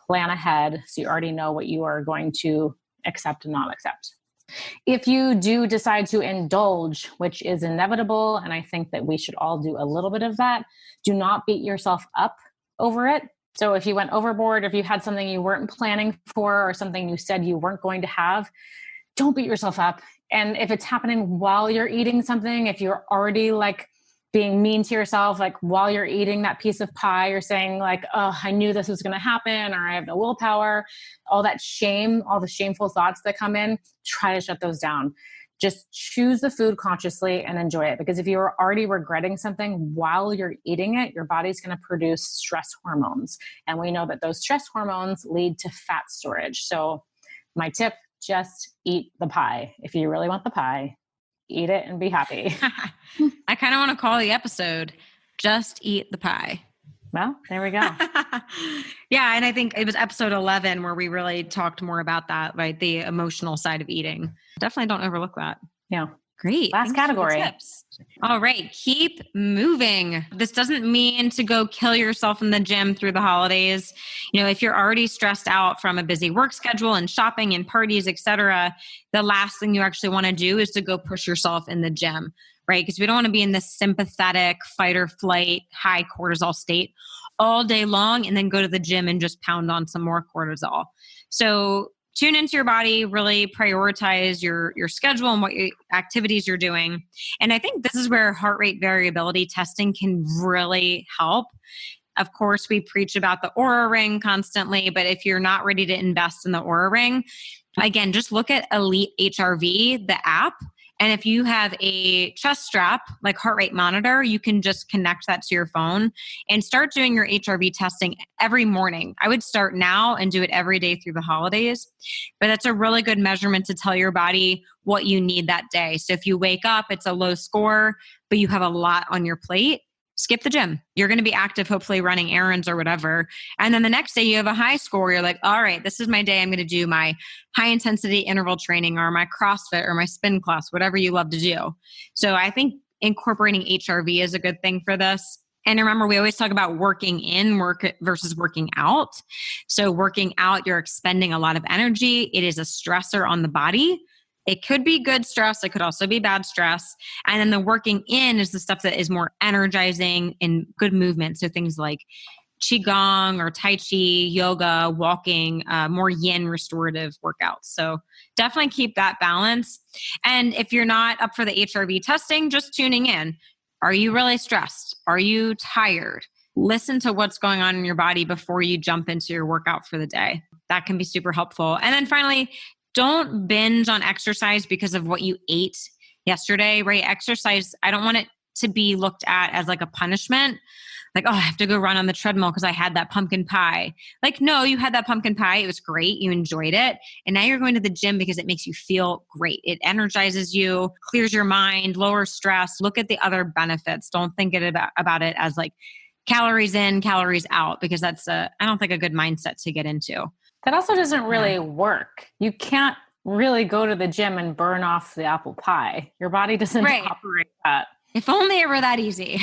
plan ahead so you already know what you are going to accept and not accept. If you do decide to indulge, which is inevitable, and I think that we should all do a little bit of that, do not beat yourself up over it. So if you went overboard, if you had something you weren't planning for or something you said you weren't going to have, don't beat yourself up. And if it's happening while you're eating something, if you're already like being mean to yourself, like while you're eating that piece of pie, you're saying like, oh, I knew this was going to happen, or I have no willpower, all that shame, all the shameful thoughts that come in, try to shut those down. Just choose the food consciously and enjoy it. Because if you're already regretting something while you're eating it, your body's going to produce stress hormones. And we know that those stress hormones lead to fat storage. So my tip, just eat the pie. If you really want the pie, eat it and be happy. I kind of want to call the episode, Just Eat the Pie. Well, there we go. Yeah. And I think it was episode 11 where we really talked more about that, right? The emotional side of eating. Definitely don't overlook that. Yeah. Great. Last category. All right. Keep moving. This doesn't mean to go kill yourself in the gym through the holidays. If you're already stressed out from a busy work schedule and shopping and parties, etc., the last thing you actually want to do is to go push yourself in the gym, right? Because we don't want to be in this sympathetic fight or flight, high cortisol state all day long and then go to the gym and just pound on some more cortisol. So tune into your body, really prioritize your schedule and what activities you're doing. And I think this is where heart rate variability testing can really help. Of course, we preach about the Aura Ring constantly, but if you're not ready to invest in the Aura Ring, again, just look at Elite HRV, the app. And if you have a chest strap, like heart rate monitor, you can just connect that to your phone and start doing your HRV testing every morning. I would start now and do it every day through the holidays. But that's a really good measurement to tell your body what you need that day. So if you wake up, it's a low score, but you have a lot on your plate, skip the gym. You're going to be active, hopefully running errands or whatever. And then the next day you have a high score. You're like, all right, this is my day. I'm going to do my high intensity interval training or my CrossFit or my spin class, whatever you love to do. So I think incorporating HRV is a good thing for this. And remember, we always talk about working in versus working out. So working out, you're expending a lot of energy. It is a stressor on the body. It could be good stress. It could also be bad stress. And then the working in is the stuff that is more energizing and good movement. So things like Qigong or Tai Chi, yoga, walking, more yin restorative workouts. So definitely keep that balance. And if you're not up for the HRV testing, just tuning in. Are you really stressed? Are you tired? Listen to what's going on in your body before you jump into your workout for the day. That can be super helpful. And then finally, don't binge on exercise because of what you ate yesterday, right? Exercise, I don't want it to be looked at as like a punishment. Like, oh, I have to go run on the treadmill because I had that pumpkin pie. Like, no, you had that pumpkin pie. It was great. You enjoyed it. And now you're going to the gym because it makes you feel great. It energizes you, clears your mind, lowers stress. Look at the other benefits. Don't think about it as like calories in, calories out, because that's I don't think a good mindset to get into. That also doesn't really work. You can't really go to the gym and burn off the apple pie. Your body doesn't operate that. If only it were that easy.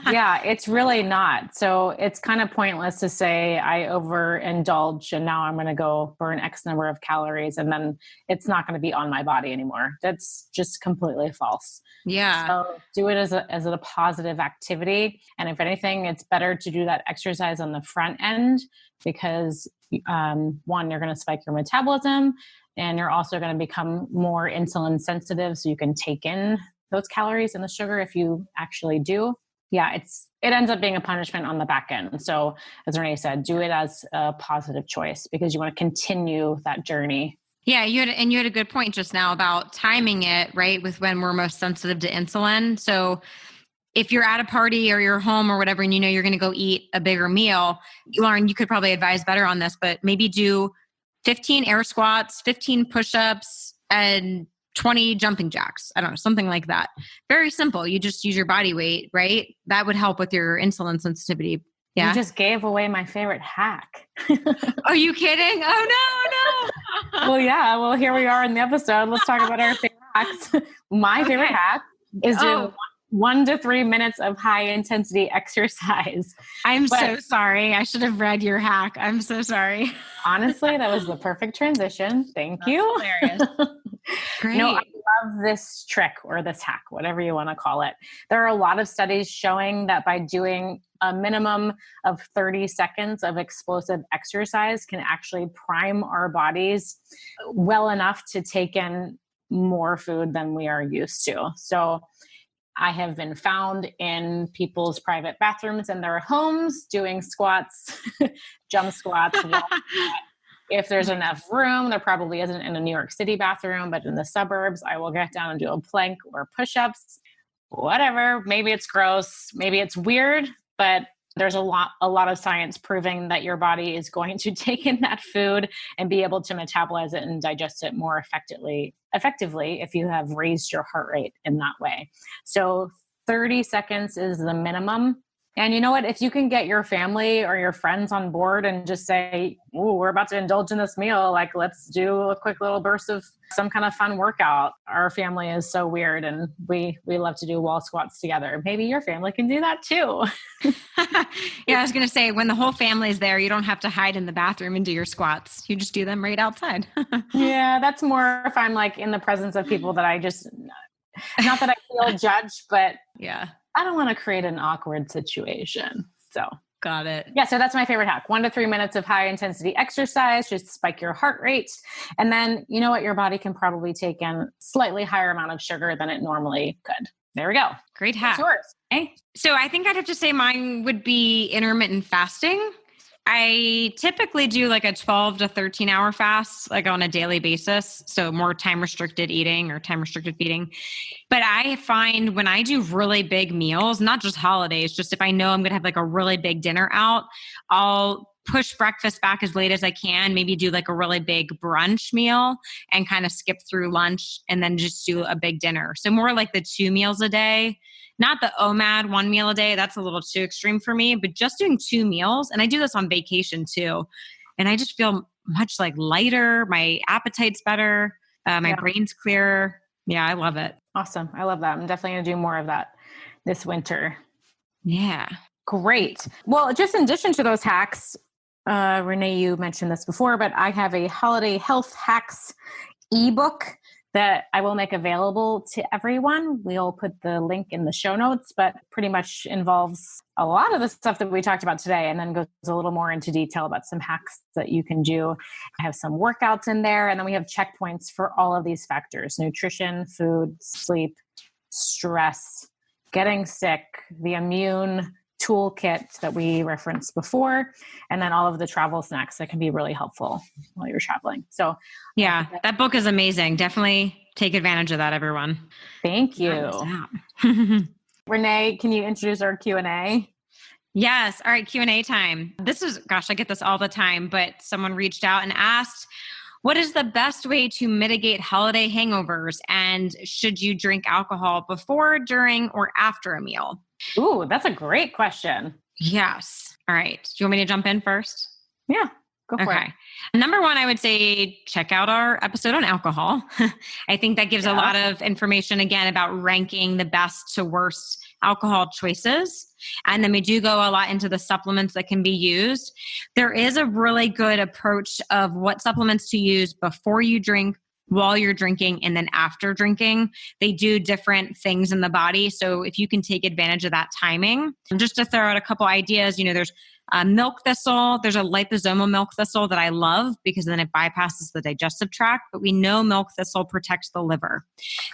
Yeah, it's really not. So it's kind of pointless to say I overindulge and now I'm going to go burn X number of calories and then it's not going to be on my body anymore. That's just completely false. Yeah. So do it as a positive activity. And if anything, it's better to do that exercise on the front end because one, you're going to spike your metabolism and you're also going to become more insulin sensitive so you can take in those calories and the sugar if you actually do. Yeah, it ends up being a punishment on the back end. So as Renee said, do it as a positive choice because you want to continue that journey. Yeah, you had a good point just now about timing it, right, with when we're most sensitive to insulin. So if you're at a party or you're home or whatever, and you know you're going to go eat a bigger meal, Lauren, you could probably advise better on this, but maybe do 15 air squats, 15 push-ups, and 20 jumping jacks. I don't know, something like that. Very simple. You just use your body weight, right? That would help with your insulin sensitivity. Yeah. You just gave away my favorite hack. Are you kidding? Oh, no. Well, yeah. Well, here we are in the episode. Let's talk about our favorite hacks. My favorite hack is doing 1 to 3 minutes of high intensity exercise. So sorry. I should have read your hack. I'm so sorry. Honestly, that was the perfect transition. Thank you. Hilarious. Great. No, I love this trick or this hack, whatever you want to call it. There are a lot of studies showing that by doing a minimum of 30 seconds of explosive exercise can actually prime our bodies well enough to take in more food than we are used to. So I have been found in people's private bathrooms in their homes doing squats, jump squats. If there's enough room, there probably isn't in a New York City bathroom, but in the suburbs, I will get down and do a plank or push-ups, whatever. Maybe it's gross, maybe it's weird, but there's a lot of science proving that your body is going to take in that food and be able to metabolize it and digest it more effectively if you have raised your heart rate in that way. So 30 seconds is the minimum. And you know what? If you can get your family or your friends on board and just say, "Ooh, we're about to indulge in this meal. Like, let's do a quick little burst of some kind of fun workout." Our family is so weird and we love to do wall squats together. Maybe your family can do that too. Yeah, I was going to say, when the whole family is there, you don't have to hide in the bathroom and do your squats. You just do them right outside. Yeah, that's more if I'm like in the presence of people that I just, not that I feel judged, but yeah. I don't want to create an awkward situation. So got it. Yeah. So that's my favorite hack. 1 to 3 minutes of high intensity exercise, just spike your heart rate. And then you know what? Your body can probably take in slightly higher amount of sugar than it normally could. There we go. Great hack. It's yours. Eh? So I think I'd have to say mine would be intermittent fasting. I typically do like a 12 to 13 hour fast, like on a daily basis. So more time restricted eating or time restricted feeding. But I find when I do really big meals, not just holidays, just if I know I'm going to have like a really big dinner out, I'll push breakfast back as late as I can, maybe do like a really big brunch meal and kind of skip through lunch and then just do a big dinner. So more like the 2 meals a day. Not the OMAD 1 meal a day. That's a little too extreme for me, but just doing 2 meals. And I do this on vacation too. And I just feel much like lighter. My appetite's better. My brain's clearer. Yeah, I love it. Awesome. I love that. I'm definitely going to do more of that this winter. Yeah. Great. Well, just in addition to those hacks, Renee, you mentioned this before, but I have a holiday health hacks ebook that I will make available to everyone. We'll put the link in the show notes, but pretty much involves a lot of the stuff that we talked about today and then goes a little more into detail about some hacks that you can do. I have some workouts in there, and then we have checkpoints for all of these factors: nutrition, food, sleep, stress, getting sick, the immune toolkit that we referenced before, and then all of the travel snacks that can be really helpful while you're traveling. So yeah, that book is amazing. Definitely take advantage of that, everyone. Thank you. Renee, can you introduce our Q&A? Yes. All right. Q&A time. This is, gosh, I get this all the time, but someone reached out and asked, what is the best way to mitigate holiday hangovers? And should you drink alcohol before, during, or after a meal? Ooh, that's a great question. Yes. All right. Do you want me to jump in first? Yeah, go for it. Number one, I would say check out our episode on alcohol. I think that gives a lot of information, again, about ranking the best to worst alcohol choices. And then we do go a lot into the supplements that can be used. There is a really good approach of what supplements to use before you drink, while you're drinking, and then after drinking. They do different things in the body. So if you can take advantage of that timing, just to throw out a couple ideas, there's milk thistle. There's a liposomal milk thistle that I love because then it bypasses the digestive tract, but we know milk thistle protects the liver.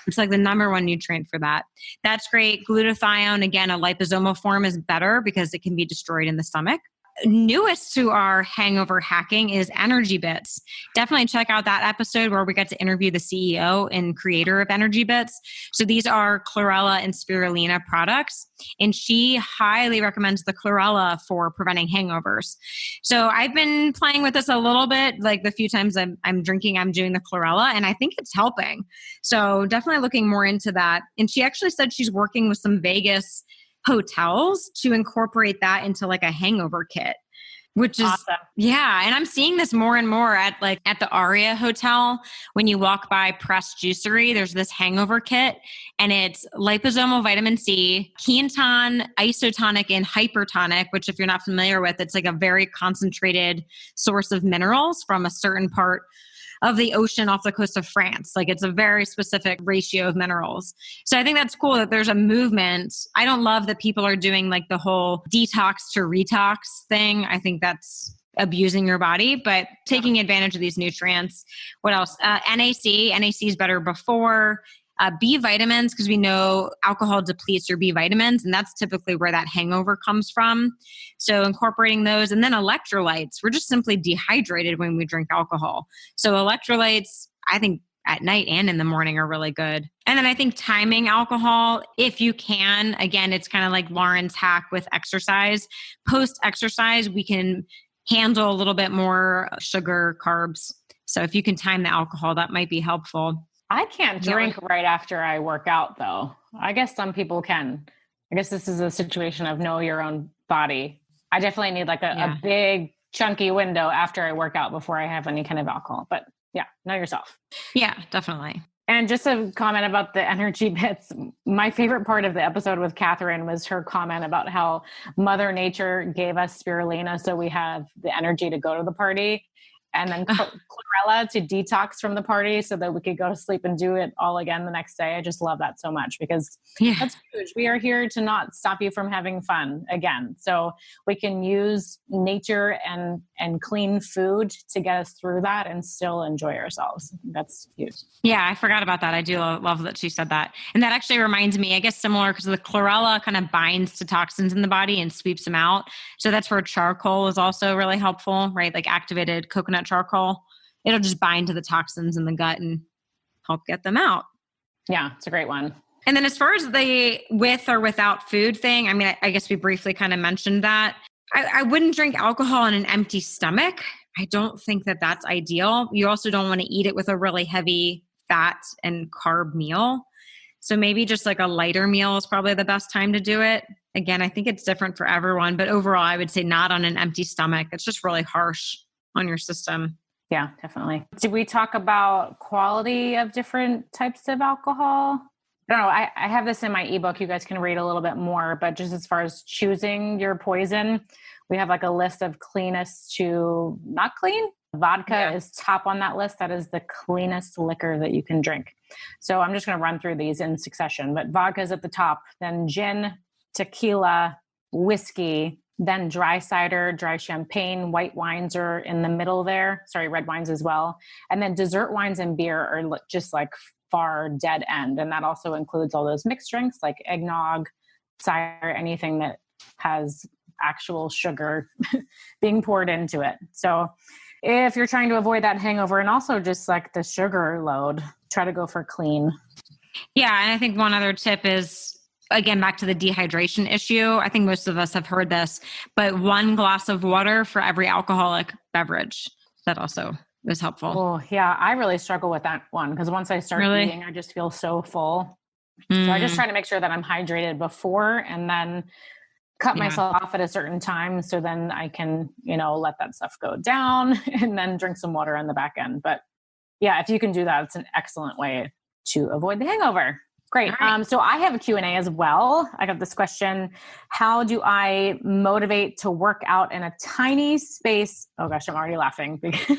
It's like the number one nutrient for that. That's great. Glutathione, again, a liposomal form is better because it can be destroyed in the stomach. Newest to our hangover hacking is Energy Bits. Definitely check out that episode where we got to interview the CEO and creator of Energy Bits. So these are chlorella and spirulina products, and she highly recommends the chlorella for preventing hangovers. So I've been playing with this a little bit, like the few times I'm drinking, I'm doing the chlorella, and I think it's helping. So definitely looking more into that. And she actually said she's working with some Vegas hotels to incorporate that into like a hangover kit, which is awesome. Yeah. And I'm seeing this more and more at the Aria Hotel. When you walk by Press Juicery, there's this hangover kit, and it's liposomal vitamin C, Quinton, isotonic, and hypertonic, which if you're not familiar with, it's like a very concentrated source of minerals from a certain part of the ocean off the coast of France. Like it's a very specific ratio of minerals. So I think that's cool that there's a movement. I don't love that people are doing like the whole detox to retox thing. I think that's abusing your body, but taking advantage of these nutrients. What else? NAC is better before. B vitamins, because we know alcohol depletes your B vitamins, and that's typically where that hangover comes from. So incorporating those, and then electrolytes. We're just simply dehydrated when we drink alcohol. So electrolytes, I think at night and in the morning are really good. And then I think timing alcohol, if you can, again, it's kind of like Lauren's hack with exercise. Post-exercise, we can handle a little bit more sugar, carbs. So if you can time the alcohol, that might be helpful. I can't drink right after I work out, though. I guess some people can. I guess this is a situation of know your own body. I definitely need like a big chunky window after I work out before I have any kind of alcohol. But yeah, know yourself. Yeah, definitely. And just a comment about the Energy Bits. My favorite part of the episode with Catherine was her comment about how Mother Nature gave us spirulina so we have the energy to go to the party. And then chlorella to detox from the party so that we could go to sleep and do it all again the next day. I just love that so much because that's huge. We are here to not stop you from having fun again. So we can use nature and clean food to get us through that and still enjoy ourselves. That's huge. Yeah, I forgot about that. I do love that she said that. And that actually reminds me, I guess similar because the chlorella kind of binds to toxins in the body and sweeps them out. So that's where charcoal is also really helpful, right? Like activated coconut charcoal. It'll just bind to the toxins in the gut and help get them out. Yeah, it's a great one. And then as far as the with or without food thing, I mean, I guess we briefly kind of mentioned that. I wouldn't drink alcohol on an empty stomach. I don't think that that's ideal. You also don't want to eat it with a really heavy fat and carb meal. So maybe just like a lighter meal is probably the best time to do it. Again, I think it's different for everyone, but overall, I would say not on an empty stomach. It's just really harsh on your system. Yeah, definitely. Did we talk about quality of different types of alcohol? I don't know. I have this in my ebook. You guys can read a little bit more, but just as far as choosing your poison, we have like a list of cleanest to not clean. Vodka is top on that list. That is the cleanest liquor that you can drink. So I'm just going to run through these in succession, but vodka is at the top, then gin, tequila, whiskey, then dry cider, dry champagne, white wines are in the middle there. Sorry, red wines as well. And then dessert wines and beer are just like far dead end. And that also includes all those mixed drinks like eggnog, cider, anything that has actual sugar being poured into it. So if you're trying to avoid that hangover and also just like the sugar load, try to go for clean. Yeah. And I think one other tip is again, back to the dehydration issue. I think most of us have heard this, but 1 glass of water for every alcoholic beverage. That also is helpful. Oh, yeah. I really struggle with that one because once I start eating, I just feel so full. So I just try to make sure that I'm hydrated before and then cut myself off at a certain time. So then I can, let that stuff go down and then drink some water on the back end. But yeah, if you can do that, it's an excellent way to avoid the hangover. Great. Right. So I have a Q&A as well. I got this question. How do I motivate to work out in a tiny space? Oh gosh, I'm already laughing because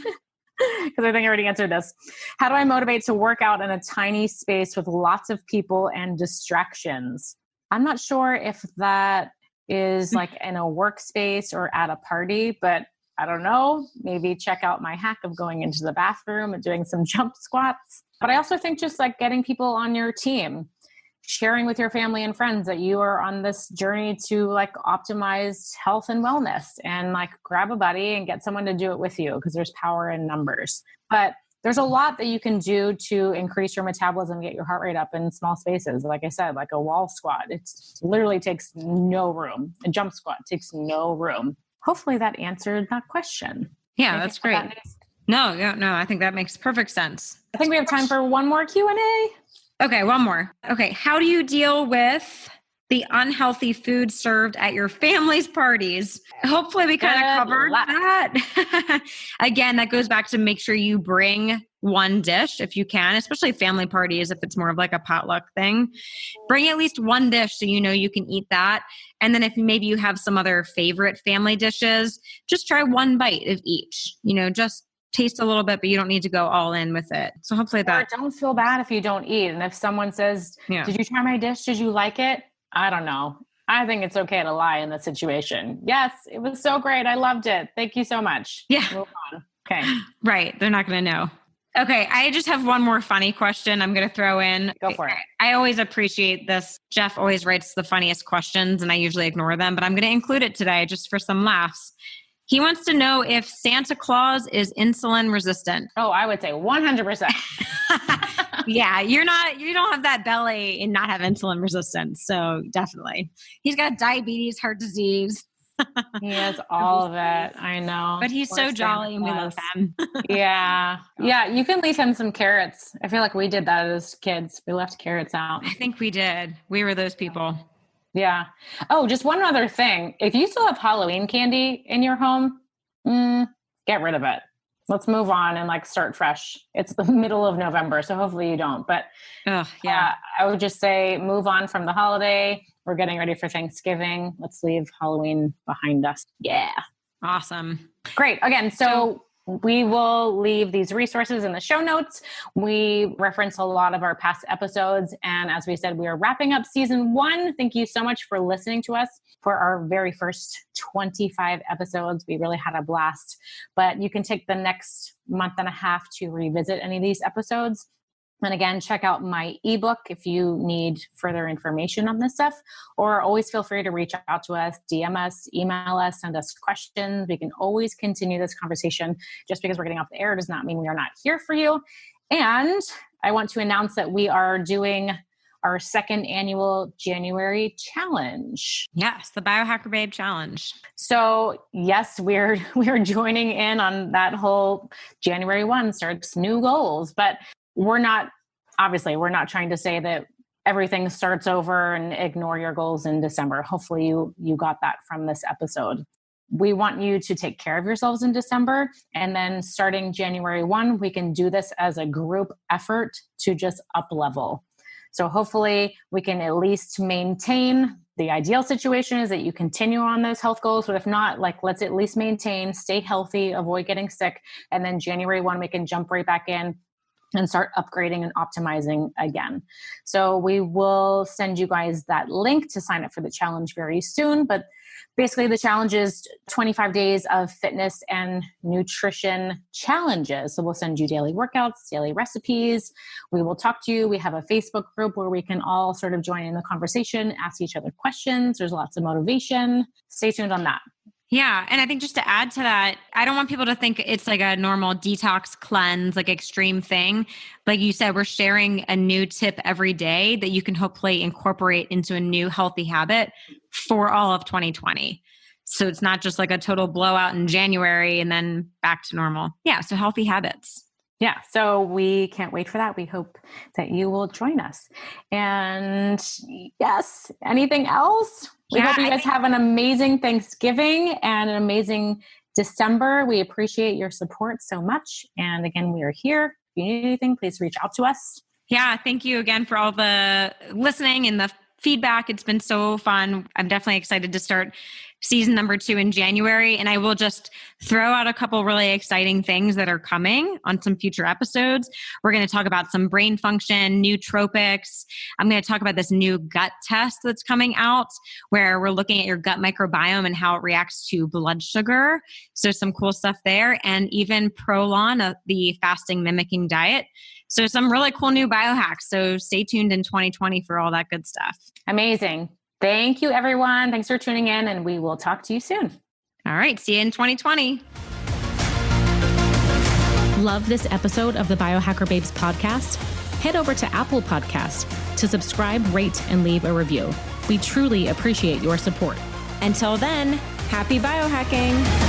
I think I already answered this. How do I motivate to work out in a tiny space with lots of people and distractions? I'm not sure if that is like in a workspace or at a party, but I don't know. Maybe check out my hack of going into the bathroom and doing some jump squats. But I also think just like getting people on your team, sharing with your family and friends that you are on this journey to like optimize health and wellness, and like grab a buddy and get someone to do it with you because there's power in numbers. But there's a lot that you can do to increase your metabolism, get your heart rate up in small spaces. Like I said, like a wall squat, it literally takes no room. A jump squat takes no room. Hopefully that answered that question. Yeah, that's great. No, I think that makes perfect sense. I think we have time for one more Q&A. Okay, one more. Okay, how do you deal with the unhealthy food served at your family's parties? Hopefully we kind of covered that. Again, that goes back to make sure you bring one dish if you can, especially family parties, if it's more of like a potluck thing. Bring at least one dish so you know you can eat that. And then if maybe you have some other favorite family dishes, just try one bite of each. Just taste a little bit, but you don't need to go all in with it. So hopefully that. Or don't feel bad if you don't eat. And if someone says, Did you try my dish? Did you like it? I don't know. I think it's okay to lie in this situation. Yes, it was so great. I loved it. Thank you so much. Yeah. Move on. Okay. Right. They're not going to know. Okay. I just have one more funny question I'm going to throw in. Go for it. I always appreciate this. Jeff always writes the funniest questions and I usually ignore them, but I'm going to include it today just for some laughs. He wants to know if Santa Claus is insulin resistant. Oh, I would say 100%. Yeah, you don't have that belly and not have insulin resistance. So definitely. He's got diabetes, heart disease. He has all of it. I know. But he's so jolly and we love him. Yeah. Yeah. You can leave him some carrots. I feel like we did that as kids. We left carrots out. I think we did. We were those people. Yeah. Oh, just one other thing. If you still have Halloween candy in your home, get rid of it. Let's move on and like start fresh. It's the middle of November, so hopefully you don't. But I would just say move on from the holiday. We're getting ready for Thanksgiving. Let's leave Halloween behind us. Yeah. Awesome. Great. Again, so we will leave these resources in the show notes. We reference a lot of our past episodes. And as we said, we are wrapping up season 1. Thank you so much for listening to us for our very first 25 episodes. We really had a blast. But you can take the next month and a half to revisit any of these episodes. And again, check out my ebook if you need further information on this stuff, or always feel free to reach out to us, DM us, email us, send us questions. We can always continue this conversation. Just because we're getting off the air does not mean we are not here for you. And I want to announce that we are doing our second annual January challenge. Yes, the Biohacker Babe challenge. So yes, we're joining in on that whole January 1 starts new goals, but we're not trying to say that everything starts over and ignore your goals in December. Hopefully you got that from this episode. We want you to take care of yourselves in December. And then starting January 1, we can do this as a group effort to just up level. So hopefully we can at least maintain. The ideal situation is that you continue on those health goals, but if not, like let's at least maintain, stay healthy, avoid getting sick. And then January 1, we can jump right back in and start upgrading and optimizing again. So we will send you guys that link to sign up for the challenge very soon. But basically the challenge is 25 days of fitness and nutrition challenges. So we'll send you daily workouts, daily recipes. We will talk to you. We have a Facebook group where we can all sort of join in the conversation, ask each other questions. There's lots of motivation. Stay tuned on that. Yeah. And I think just to add to that, I don't want people to think it's like a normal detox cleanse, like extreme thing. Like you said, we're sharing a new tip every day that you can hopefully incorporate into a new healthy habit for all of 2020. So it's not just like a total blowout in January and then back to normal. Yeah. So healthy habits. Yeah, so we can't wait for that. We hope that you will join us. And yes, anything else? We hope you guys have an amazing Thanksgiving and an amazing December. We appreciate your support so much. And again, we are here. If you need anything, please reach out to us. Yeah, thank you again for all the listening and the feedback. It's been so fun. I'm definitely excited to start season number 2 in January. And I will just throw out a couple really exciting things that are coming on some future episodes. We're going to talk about some brain function, nootropics. I'm going to talk about this new gut test that's coming out where we're looking at your gut microbiome and how it reacts to blood sugar. So some cool stuff there. And even Prolon, the fasting mimicking diet. So some really cool new biohacks. So stay tuned in 2020 for all that good stuff. Amazing. Thank you, everyone. Thanks for tuning in, and we will talk to you soon. All right. See you in 2020. Love this episode of the Biohacker Babes podcast? Head over to Apple Podcasts to subscribe, rate, and leave a review. We truly appreciate your support. Until then, happy biohacking.